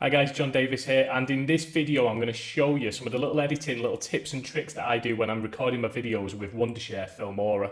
Hi guys, John Davis here, and in this video I'm going to show you some of the little editing, little tips and tricks that I do when I'm recording my videos with Wondershare Filmora.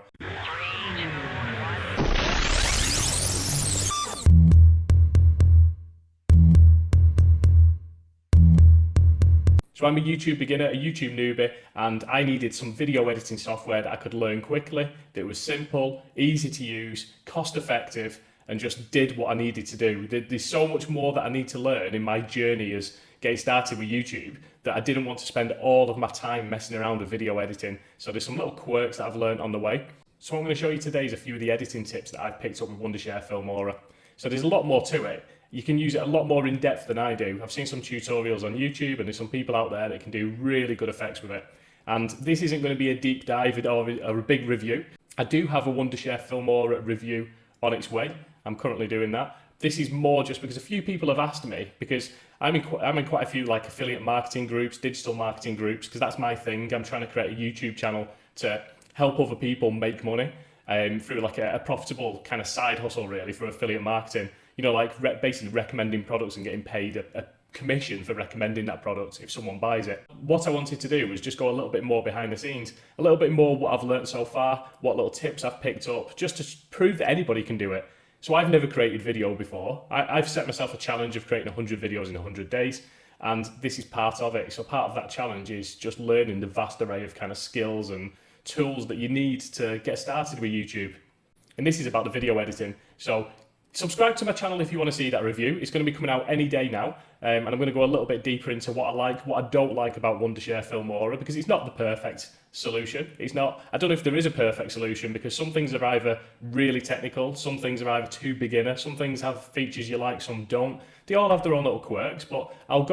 So I'm a YouTube beginner, a YouTube newbie, and I needed some video editing software that I could learn quickly, that was simple, easy to use, cost effective, and just did what I needed to do. There's so much more that I need to learn in my journey as getting started with YouTube that I didn't want to spend all of my time messing around with video editing. So there's some little quirks that I've learned on the way. So what I'm going to show you today is a few of the editing tips that I've picked up with Wondershare Filmora. So there's a lot more to it. You can use it a lot more in depth than I do. I've seen some tutorials on YouTube and there's some people out there that can do really good effects with it. And this isn't going to be a deep dive or a big review. I do have a Wondershare Filmora review on its way. I'm currently doing that. This is more just because a few people have asked me, because I'm in quite a few like affiliate marketing groups, digital marketing groups, because that's my thing. I'm trying to create a YouTube channel to help other people make money through like a profitable kind of side hustle really for affiliate marketing. You know, like basically recommending products and getting paid a commission for recommending that product if someone buys it. What I wanted to do was just go a little bit more behind the scenes, a little bit more what I've learned so far, what little tips I've picked up, just to prove that anybody can do it. So I've never created video before. I've set myself a challenge of creating 100 videos in 100 days, and this is part of it. So part of that challenge is just learning the vast array of kind of skills and tools that you need to get started with YouTube. And this is about the video editing. So subscribe to my channel if you want to see that review. It's going to be coming out any day now, and I'm going to go a little bit deeper into what I like, what I don't like about Wondershare Filmora, because it's not the perfect solution. It's not. I don't know if there is a perfect solution, because some things are either really technical, some things are either too beginner, some things have features you like, some don't. They all have their own little quirks, but I'll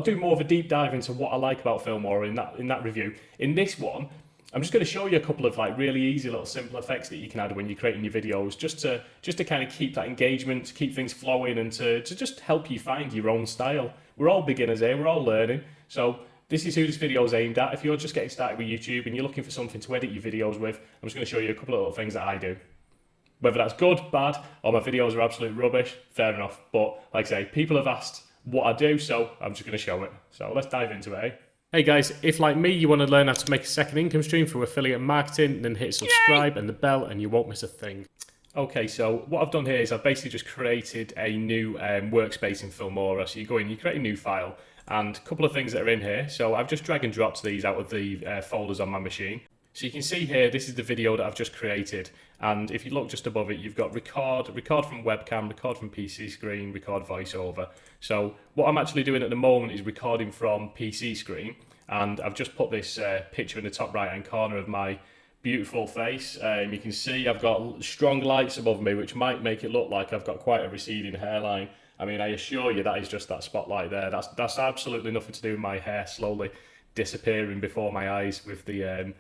do more of a deep dive into what I like about Filmora in that review. In this one, I'm just going to show you a couple of like really easy little simple effects that you can add when you're creating your videos, just to kind of keep that engagement, to keep things flowing, and to just help you find your own style. We're all beginners here, we're all learning. So this is who this video is aimed at. If you're just getting started with YouTube and you're looking for something to edit your videos with, I'm just going to show you a couple of little things that I do. Whether that's good, bad, or my videos are absolute rubbish, fair enough. But like I say, people have asked what I do, so I'm just going to show it. So let's dive into it, eh? Hey guys, if like me you want to learn how to make a second income stream through affiliate marketing, then hit subscribe and the bell and you won't miss a thing. Okay, so what I've done here is I've basically just created a new workspace in Filmora. So you go in, you create a new file, and a couple of things that are in here. So I've just drag and dropped these out of the folders on my machine. So you can see here, this is the video that I've just created. And if you look just above it, you've got record from webcam, record from PC screen, record voiceover. So what I'm actually doing at the moment is recording from PC screen. And I've just put this picture in the top right hand corner of my beautiful face. You can see I've got strong lights above me, which might make it look like I've got quite a receding hairline. I mean, I assure you that is just that spotlight there. That's absolutely nothing to do with my hair slowly disappearing before my eyes with the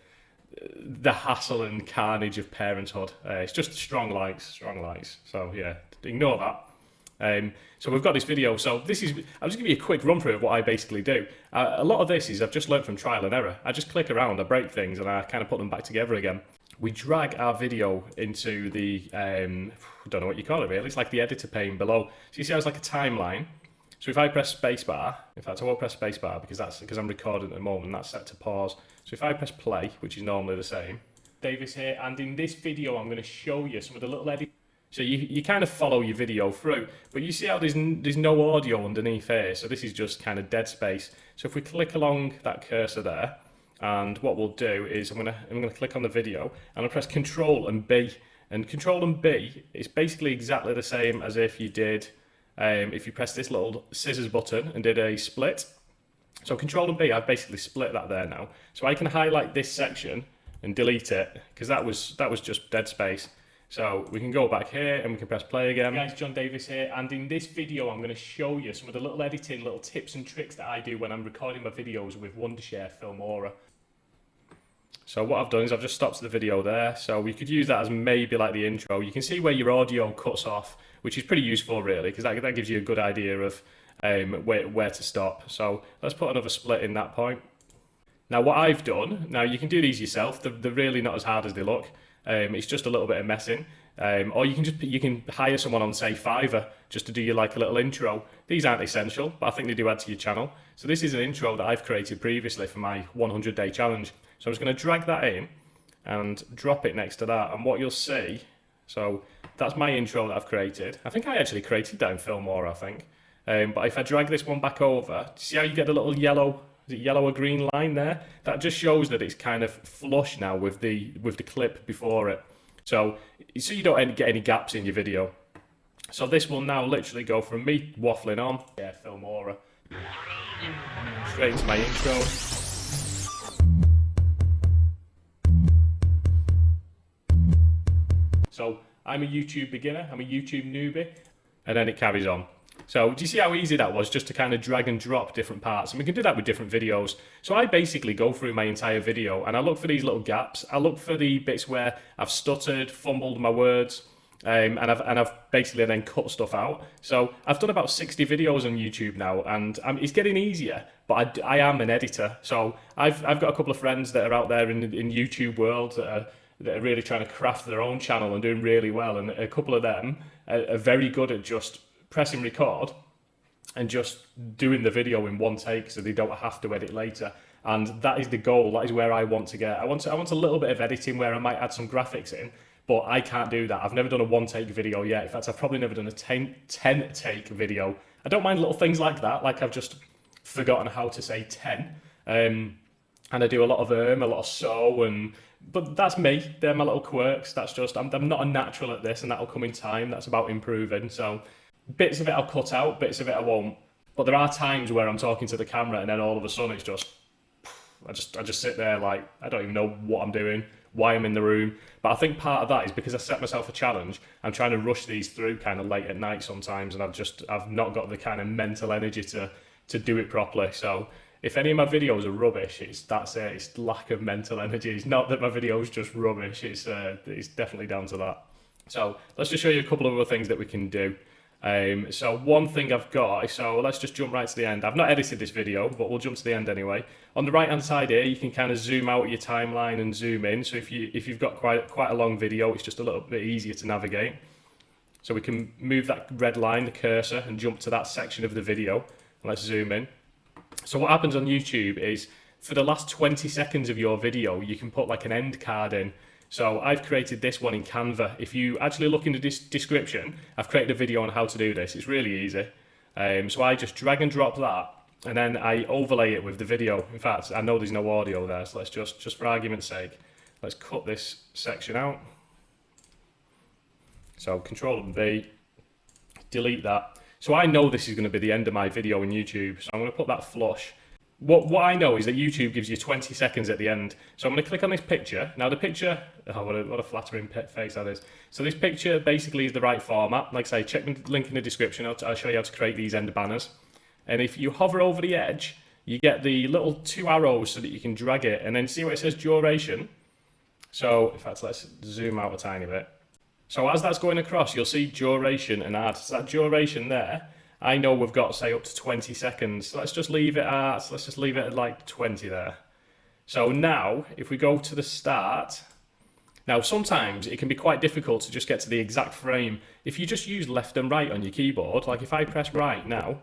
hassle and carnage of parenthood. It's just strong lights. So yeah, ignore that. So we've got this video. So this is, I'll just give you a quick run through of what I basically do. A lot of this is I've just learned from trial and error. I just click around, I break things, and I kind of put them back together again. We drag our video into the, I don't know what you call it really, it's like the editor pane below. So you see how it's like a timeline. So if I press spacebar, in fact I won't press spacebar because I'm recording at the moment, that's set to pause. So if I press play, which is normally the same, Davis here, and in this video I'm going to show you some of the little edits. So you kind of follow your video through, but you see how there's no audio underneath here, so this is just kind of dead space. So if we click along that cursor there, and what we'll do is I'm gonna click on the video and I'll press Control and B, and Control and B is basically exactly the same as if you did if you press this little scissors button and did a split. So Control and B, I've basically split that there now, so I can highlight this section and delete it because that was just dead space. So we can go back here and we can press play again. Hey guys, John Davis here, and in this video I'm going to show you some of the little editing, little tips and tricks that I do when I'm recording my videos with Wondershare Filmora. So what I've done is I've just stopped the video there, so we could use that as maybe like the intro. You can see where your audio cuts off, which is pretty useful really, because that gives you a good idea of where to stop. So let's put another split in that point. Now what I've done, now you can do these yourself, they're really not as hard as they look. It's just a little bit of messing. Or you can hire someone on, say, Fiverr just to do you like a little intro. These aren't essential, but I think they do add to your channel. So this is an intro that I've created previously for my 100-day challenge. So I'm just going to drag that in and drop it next to that. And what you'll see, so that's my intro that I've created. I think I actually created that in Filmora, I think. But if I drag this one back over, see how you get the little yellow, is it yellow or green line there? That just shows that it's kind of flush now with the clip before it. So you don't get any gaps in your video. So this will now literally go from me waffling on, yeah, Filmora, straight into my intro. So I'm a YouTube beginner, I'm a YouTube newbie, and then it carries on. So do you see how easy that was, just to kind of drag and drop different parts? And we can do that with different videos. So I basically go through my entire video and I look for these little gaps. I look for the bits where I've stuttered, fumbled my words, and I've basically then cut stuff out. So I've done about 60 videos on YouTube now, and it's getting easier, but I am an editor. So I've got a couple of friends that are out there in YouTube world that are really trying to craft their own channel and doing really well. And a couple of them are very good at just pressing record and just doing the video in one take, so they don't have to edit later. And that is the goal. That is where I want to get. I want a little bit of editing where I might add some graphics in, but I can't do that. I've never done a one-take video yet. In fact, I've probably never done a 10-take video. I don't mind little things like that, like I've just forgotten how to say 10. And I do a lot of a lot of so, but that's me. They're my little quirks. That's just, I'm not a natural at this, and that'll come in time. That's about improving. So bits of it I'll cut out, bits of it I won't. But there are times where I'm talking to the camera and then all of a sudden it's just, I just sit there like, I don't even know what I'm doing, why I'm in the room. But I think part of that is because I set myself a challenge. I'm trying to rush these through kind of late at night sometimes, and I've not got the kind of mental energy to do it properly. So if any of my videos are rubbish, that's it. It's lack of mental energy. It's not that my video's just rubbish. It's definitely down to that. So let's just show you a couple of other things that we can do. So one thing I've got, so let's just jump right to the end. I've not edited this video, but we'll jump to the end anyway. On the right hand side here, you can kind of zoom out your timeline and zoom in. So if you've got quite a long video, it's just a little bit easier to navigate. So we can move that red line, the cursor, and jump to that section of the video. Let's zoom in. So what happens on YouTube is, for the last 20 seconds of your video, you can put like an end card in. So I've created this one in Canva. If you actually look in the description, I've created a video on how to do this. It's really easy. So I just drag and drop that, and then I overlay it with the video. In fact, I know there's no audio there, so let's just for argument's sake, let's cut this section out. So Control+B, delete that. So I know this is going to be the end of my video on YouTube, so I'm going to put that flush. What I know is that YouTube gives you 20 seconds at the end. So I'm going to click on this picture. Now the picture, oh, what a flattering face that is. So this picture basically is the right format. Like I say, check the link in the description. I'll show you how to create these end banners. And if you hover over the edge, you get the little 2 arrows so that you can drag it. And then see where it says duration. So in fact, let's zoom out a tiny bit. So as that's going across, you'll see duration and add. So that duration there, I know we've got, say, up to 20 seconds. So let's just leave it at like 20 there. So now, if we go to the start, now sometimes it can be quite difficult to just get to the exact frame. If you just use left and right on your keyboard, like if I press right now,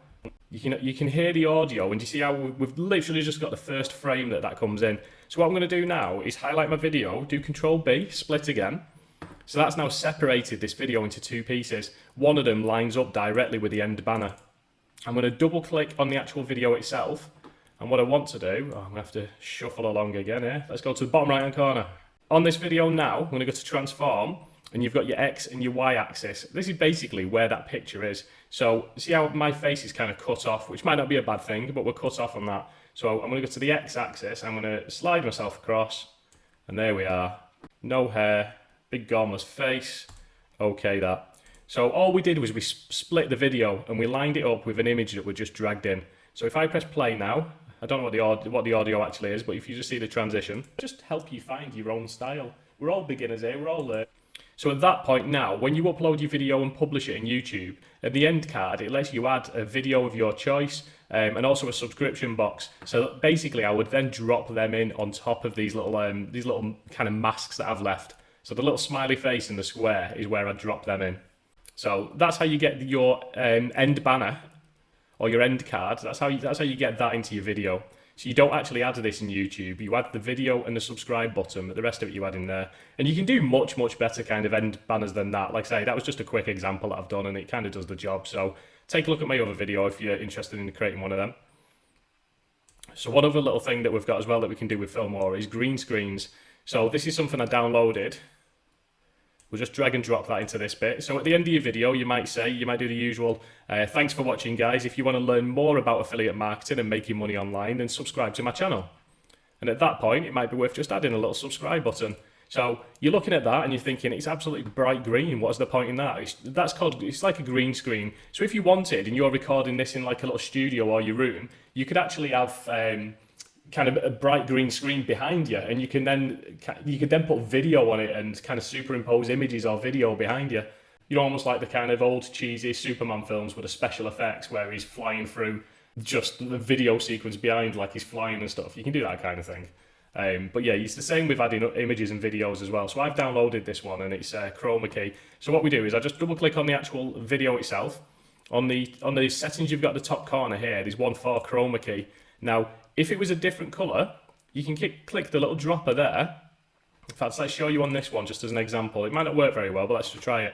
you can hear the audio, and you see how we've literally just got the first frame that comes in. So what I'm going to do now is highlight my video, do Control+B, split again. So that's now separated this video into 2 pieces. One of them lines up directly with the end banner. I'm going to double click on the actual video itself. And what I want to do, I'm going to have to shuffle along again here. Let's go to the bottom right hand corner. On this video now, I'm going to go to transform, and you've got your X and your Y axis. This is basically where that picture is. So see how my face is kind of cut off, which might not be a bad thing, but we're cut off on that. So I'm going to go to the X axis. I'm going to slide myself across, and there we are. No hair. Big gormless face. Okay, that. So all we did was we split the video and we lined it up with an image that we just dragged in. So if I press play now, I don't know what the audio actually is, but if you just see the transition, just help you find your own style. We're all beginners here, we're all there. So at that point now, when you upload your video and publish it in YouTube, at the end card, it lets you add a video of your choice and also a subscription box. So basically, I would then drop them in on top of these little kind of masks that I've left. So the little smiley face in the square is where I drop them in. So that's how you get your end banner or your end card. That's how you get that into your video. So you don't actually add this in YouTube. You add the video and the subscribe button, but the rest of it you add in there. And you can do much, much better kind of end banners than that. Like I say, that was just a quick example that I've done and it kind of does the job. So take a look at my other video if you're interested in creating one of them. So one other little thing that we've got as well that we can do with Filmora is green screens. So this is something I downloaded. We'll just drag and drop that into this bit. So at the end of your video, you might do the usual, thanks for watching guys. If you want to learn more about affiliate marketing and making money online, then subscribe to my channel. And at that point, it might be worth just adding a little subscribe button. So you're looking at that and you're thinking, it's absolutely bright green. What's the point in that? It's like a green screen. So if you wanted, and you're recording this in like a little studio or your room, you could actually have kind of a bright green screen behind you, and you could then put video on it and kind of superimpose images or video behind you. You're almost like the kind of old cheesy Superman films with the special effects where he's flying through just the video sequence behind, like he's flying and stuff. You can do that kind of thing. But yeah, it's the same with adding images and videos as well. So I've downloaded this one and it's CHROMAKEY. So what we do is I just double click on the actual video itself. On the settings you've got at the top corner here, there's one for CHROMAKEY. Now, if it was a different colour, you can click the little dropper there. In fact, let's show you on this one just as an example. It might not work very well, but let's just try it.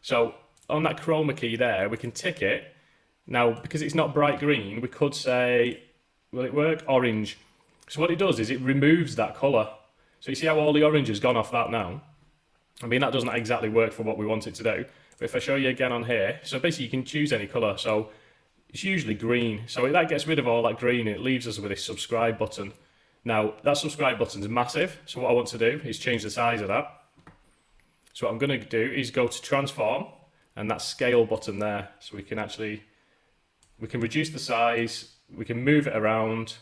So on that CHROMAKEY there, we can tick it. Now, because it's not bright green, we could say, will it work? Orange. So what it does is it removes that colour. So you see how all the orange has gone off that now? I mean, that doesn't exactly work for what we want it to do. But if I show you again on here, so basically you can choose any colour. So it's usually green. So that gets rid of all that green and it leaves us with this subscribe button. Now, that subscribe button is massive. So what I want to do is change the size of that. So what I'm going to do is go to transform and that scale button there. So we can reduce the size, we can move it around.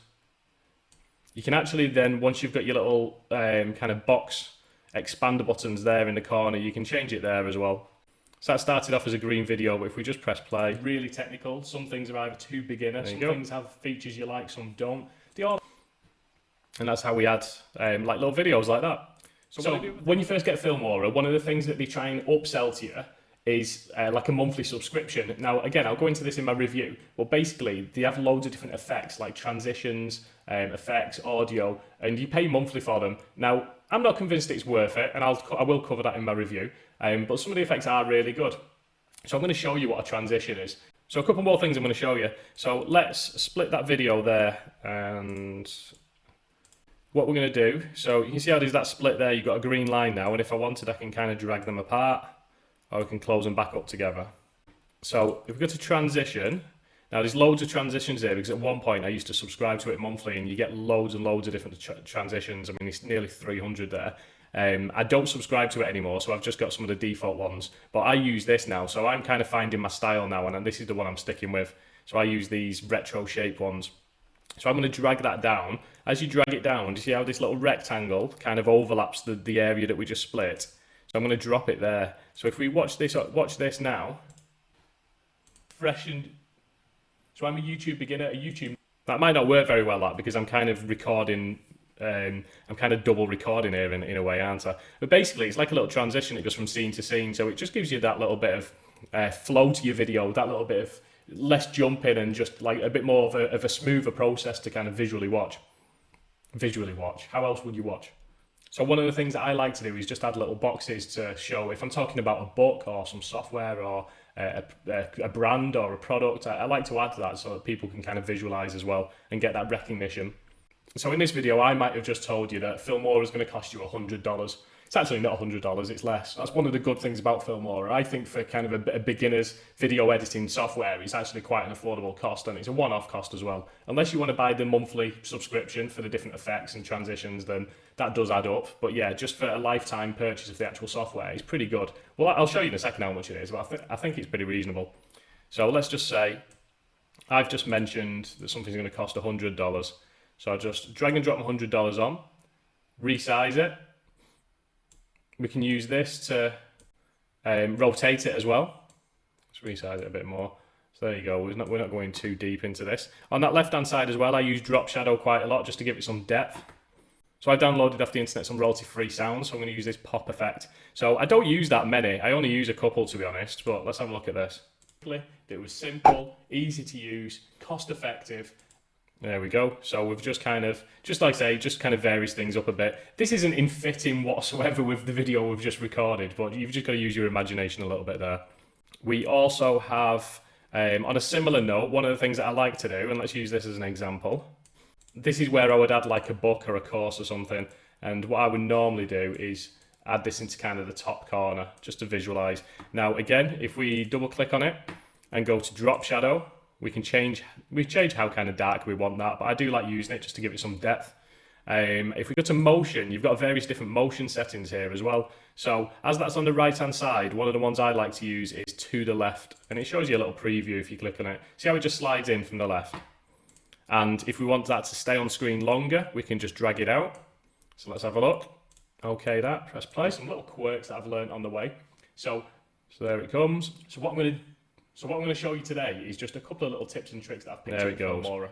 You can actually then, once you've got your little kind of box expander buttons there in the corner, you can change it there as well. So that started off as a green video, but if we just press play, really technical. Some things are either too beginner, some things have features you like, some don't. And that's how we add like little videos like that. So when you first get Filmora, one of the things that they try and upsell to you is like a monthly subscription. Now, again, I'll go into this in my review, but basically they have loads of different effects like transitions, effects, audio, and you pay monthly for them. Now, I'm not convinced it's worth it, and I will cover that in my review, but some of the effects are really good. So I'm going to show you what a transition is. So a couple more things I'm going to show you. So let's split that video there, and what we're going to do, so you can see how there's that split there, you've got a green line now, and if I wanted I can kind of drag them apart, or we can close them back up together. So if we go to transition, now there's loads of transitions here because at one point I used to subscribe to it monthly and you get loads and loads of different transitions. I mean, it's nearly 300 there. I don't subscribe to it anymore, so I've just got some of the default ones, but I use this now, so I'm kind of finding my style now, and this is the one I'm sticking with. So I use these retro shape ones. So I'm going to drag that down. As you drag it down, do you see how this little rectangle kind of overlaps the area that we just split? So I'm going to drop it there. So if we watch this now, freshened. So I'm a YouTube beginner, that might not work very well, that, because I'm kind of recording, I'm kind of double recording here in a way, aren't I? But basically, it's like a little transition. It goes from scene to scene, so it just gives you that little bit of flow to your video, that little bit of less jumping and just like a bit more of a smoother process to kind of visually watch. How else would you watch? So one of the things that I like to do is just add little boxes to show if I'm talking about a book or some software or a brand or a product. I like to add that so that people can kind of visualize as well and get that recognition. So in this video, I might have just told you that Filmora is going to cost you $100. It's actually not $100, it's less. That's one of the good things about Filmora. I think for kind of a beginner's video editing software, it's actually quite an affordable cost, and it's a one-off cost as well. Unless you want to buy the monthly subscription for the different effects and transitions, then that does add up. But yeah, just for a lifetime purchase of the actual software, it's pretty good. Well, I'll show you in a second how much it is, but I think it's pretty reasonable. So let's just say, I've just mentioned that something's going to cost $100. So I'll just drag and drop $100 on, resize it. We can use this to rotate it as well. Let's resize it a bit more. So there you go, we're not going too deep into this. On that left-hand side as well, I use drop shadow quite a lot just to give it some depth. So I downloaded off the internet some royalty-free sounds, so I'm going to use this pop effect. So I don't use that many, I only use a couple to be honest, but let's have a look at this. It was simple, easy to use, cost effective. There we go. So we've just kind of, just like I say, just kind of varies things up a bit. This isn't in fitting whatsoever with the video we've just recorded, but you've just got to use your imagination a little bit there. We also have, on a similar note, one of the things that I like to do, and let's use this as an example. This is where I would add like a book or a course or something. And what I would normally do is add this into kind of the top corner just to visualize. Now, again, if we double click on it and go to drop shadow, we change how kind of dark we want that, but I do like using it just to give it some depth. If we go to motion, you've got various different motion settings here as well. So as that's on the right hand side, one of the ones I like to use is to the left, and it shows you a little preview if you click on it. See how it just slides in from the left? And if we want that to stay on screen longer, we can just drag it out. So let's have a look. Okay, that, press play. Some little quirks that I've learned on the way. So there it comes. So what I'm going to show you today is just a couple of little tips and tricks that I've picked up from Filmora.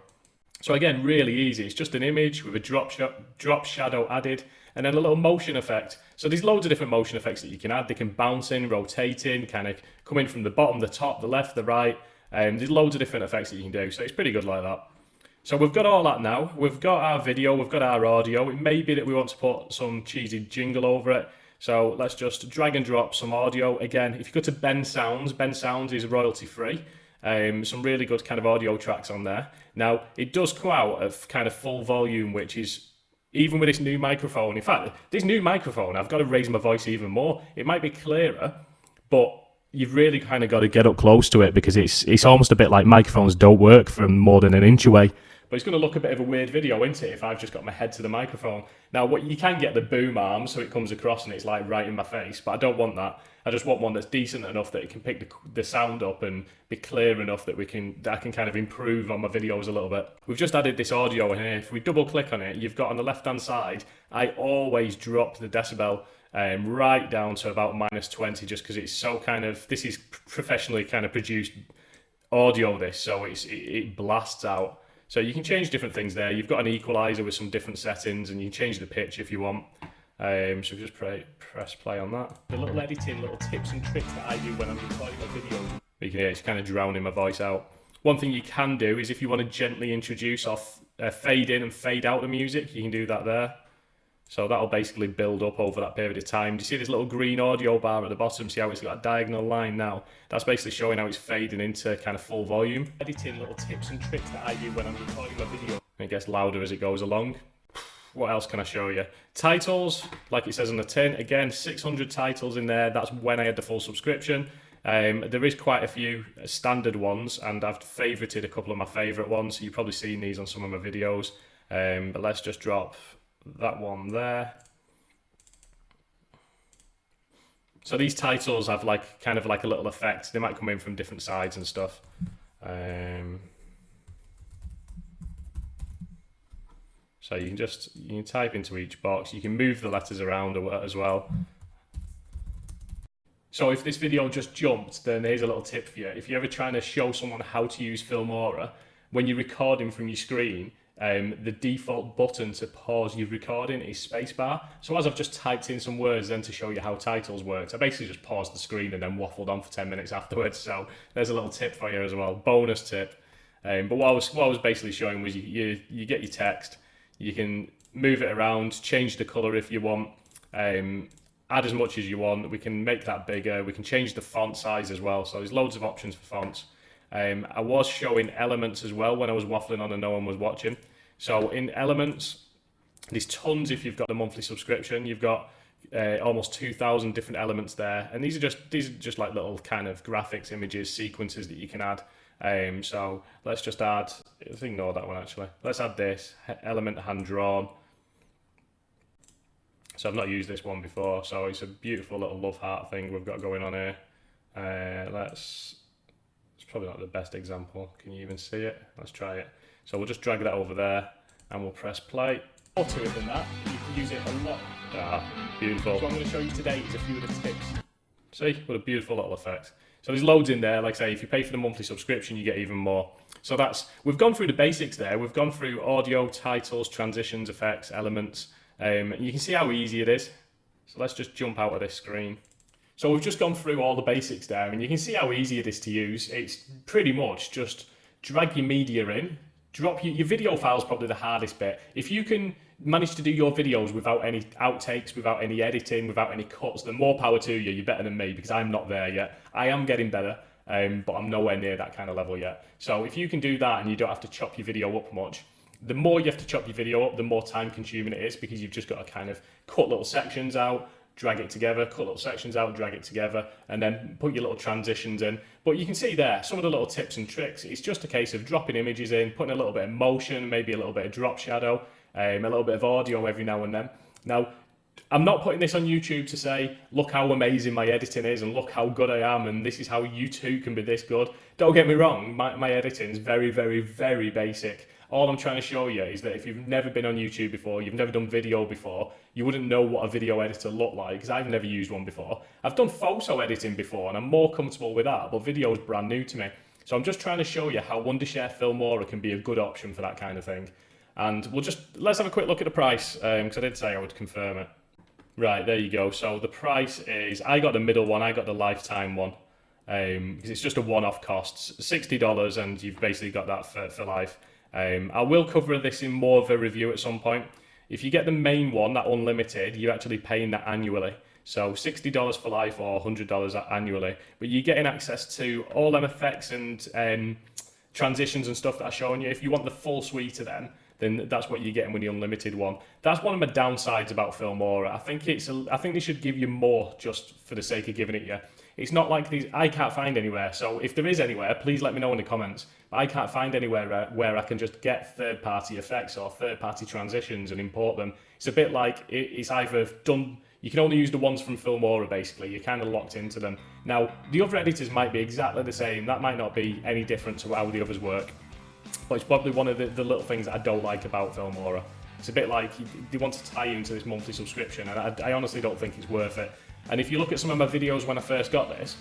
So again, really easy. It's just an image with a drop shadow added, and then a little motion effect. So there's loads of different motion effects that you can add. They can bounce in, rotate in, kind of come in from the bottom, the top, the left, the right. There's loads of different effects that you can do. So it's pretty good like that. So we've got all that now. We've got our video, we've got our audio. It may be that we want to put some cheesy jingle over it. So let's just drag and drop some audio. Again, if you go to Ben Sounds is royalty free. Some really good kind of audio tracks on there. Now, it does come out of kind of full volume, which is, even with this new microphone, in fact, this new microphone, I've got to raise my voice even more. It might be clearer, but you've really kind of got to get up close to it because it's almost a bit like microphones don't work from more than an inch away. But it's going to look a bit of a weird video, isn't it, if I've just got my head to the microphone. Now, what you can get the boom arm, so it comes across and it's like right in my face, but I don't want that. I just want one that's decent enough that it can pick the sound up and be clear enough that I can kind of improve on my videos a little bit. We've just added this audio in here. If we double click on it, you've got on the left-hand side, I always drop the decibel right down to about -20, just because it's so kind of, this is professionally kind of produced audio, this, so it blasts out. So you can change different things there. You've got an equalizer with some different settings, and you can change the pitch if you want. So just press play on that. The little editing, little tips and tricks that I do when I'm recording a video. You can hear it's kind of drowning my voice out. One thing you can do is if you want to gently introduce or fade in and fade out the music, you can do that there. So that'll basically build up over that period of time. Do you see this little green audio bar at the bottom? See how it's got a diagonal line now? That's basically showing how it's fading into kind of full volume. Editing, little tips and tricks that I do when I'm recording a video. It gets louder as it goes along. What else can I show you? Titles, like it says on the tin. Again, 600 titles in there. That's when I had the full subscription. There is quite a few standard ones, and I've favorited a couple of my favorite ones. So you've probably seen these on some of my videos. But let's just drop that one there. So these titles have like kind of like a little effect. They might come in from different sides and stuff. So you can type into each box. You can move the letters around as well. So if this video just jumped, then here's a little tip for you. If you're ever trying to show someone how to use Filmora, when you're recording from your screen, the default button to pause your recording is spacebar. So as I've just typed in some words then to show you how titles works, I basically just paused the screen and then waffled on for 10 minutes afterwards. So there's a little tip for you as well, bonus tip. But what I was basically showing was you get your text, you can move it around, change the color if you want, add as much as you want. We can make that bigger. We can change the font size as well. So there's loads of options for fonts. I was showing elements as well when I was waffling on and no one was watching. So in elements, there's tons if you've got the monthly subscription. You've got almost 2,000 different elements there, and these are just like little kind of graphics, images, sequences that you can add. So let's just add. Let's ignore that one actually. Let's add this element hand drawn. So I've not used this one before, so it's a beautiful little love heart thing we've got going on here. It's probably not the best example. Can you even see it? Let's try it. So we'll just drag that over there and we'll press play. More to it than that, you can use it a lot. Ah, beautiful. So what I'm going to show you today is a few of the tips. See, what a beautiful little effect. So there's loads in there. Like I say, if you pay for the monthly subscription, you get even more. So we've gone through the basics there. We've gone through audio, titles, transitions, effects, elements. You can see how easy it is. So let's just jump out of this screen. So we've just gone through all the basics there, and you can see how easy it is to use. It's pretty much just drag your media in, drop your video file's probably the hardest bit. If you can manage to do your videos without any outtakes, without any editing, without any cuts, then more power to you. You're better than me, because I'm not there yet. I am getting better, but I'm nowhere near that kind of level yet. So if you can do that and you don't have to chop your video up much, the more you have to chop your video up, the more time consuming it is, because you've just got to kind of cut little sections out, drag it together, cut little sections out, drag it together, and then put your little transitions in. But you can see there, some of the little tips and tricks, it's just a case of dropping images in, putting a little bit of motion, maybe a little bit of drop shadow, a little bit of audio every now and then. Now, I'm not putting this on YouTube to say, look how amazing my editing is and look how good I am and this is how you too can be this good. Don't get me wrong, my editing is very, very, very basic. All I'm trying to show you is that if you've never been on YouTube before, you've never done video before, you wouldn't know what a video editor looked like, because I've never used one before. I've done photo editing before and I'm more comfortable with that, but video is brand new to me. So I'm just trying to show you how Wondershare Filmora can be a good option for that kind of thing. And let's have a quick look at the price, because I did say I would confirm it. Right, there you go. So the price is, I got the middle one, I got the lifetime one, because it's just a one-off cost, $60, and you've basically got that for life. I will cover this in more of a review at some point. If you get the main one, that unlimited, you're actually paying that annually. So $60 for life or $100 annually. But you're getting access to all them effects and transitions and stuff that I've shown you. If you want the full suite of them, then that's what you're getting with the unlimited one. That's one of my downsides about Filmora. I think they should give you more just for the sake of giving it you. It's not like these, I can't find anywhere. So if there is anywhere, please let me know in the comments. But I can't find anywhere where I can just get third-party effects or third-party transitions and import them. It's a bit like it's either done, you can only use the ones from Filmora basically, you're kind of locked into them. Now, the other editors might be exactly the same, that might not be any different to how the others work. But it's probably one of the little things that I don't like about Filmora. It's a bit like they want to tie you into this monthly subscription, and I honestly don't think it's worth it. And if you look at some of my videos when I first got this,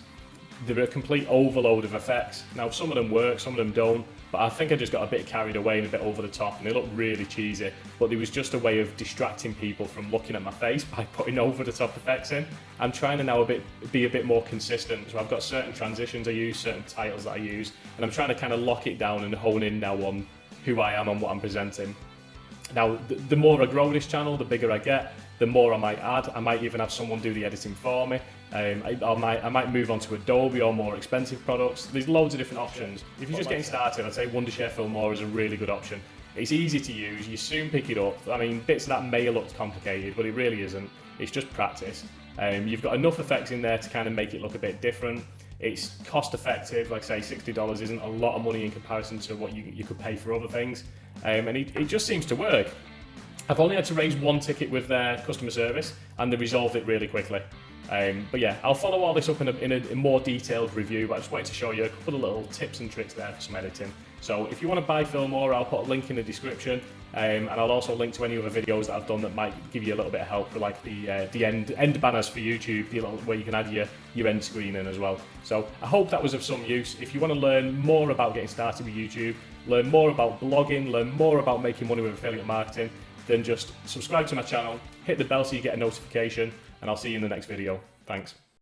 they're a complete overload of effects. Now, some of them work, some of them don't, but I think I just got a bit carried away and a bit over the top, and they look really cheesy. But it was just a way of distracting people from looking at my face by putting over the top effects in. I'm trying to now be a bit more consistent. So I've got certain transitions I use, certain titles that I use, and I'm trying to kind of lock it down and hone in now on who I am and what I'm presenting. Now, the more I grow this channel, the bigger I get, the more I might add. I might even have someone do the editing for me. I might move on to Adobe or more expensive products. There's loads of different options. If you're just getting started, I'd say Wondershare Filmora is a really good option. It's easy to use, you soon pick it up. I mean, bits of that may look complicated, but it really isn't. It's just practice. You've got enough effects in there to kind of make it look a bit different. It's cost effective, like I say, $60 isn't a lot of money in comparison to what you could pay for other things. And it just seems to work. I've only had to raise one ticket with their customer service, and they resolved it really quickly. But yeah, I'll follow all this up in a more detailed review, but I just wanted to show you a couple of little tips and tricks there for some editing. So if you want to buy Filmora, I'll put a link in the description, and I'll also link to any other videos that I've done that might give you a little bit of help for like the end banners for YouTube, where you can add your end screen in as well. So I hope that was of some use. If you want to learn more about getting started with YouTube, learn more about blogging, learn more about making money with affiliate marketing, then just subscribe to my channel, hit the bell so you get a notification, and I'll see you in the next video. Thanks.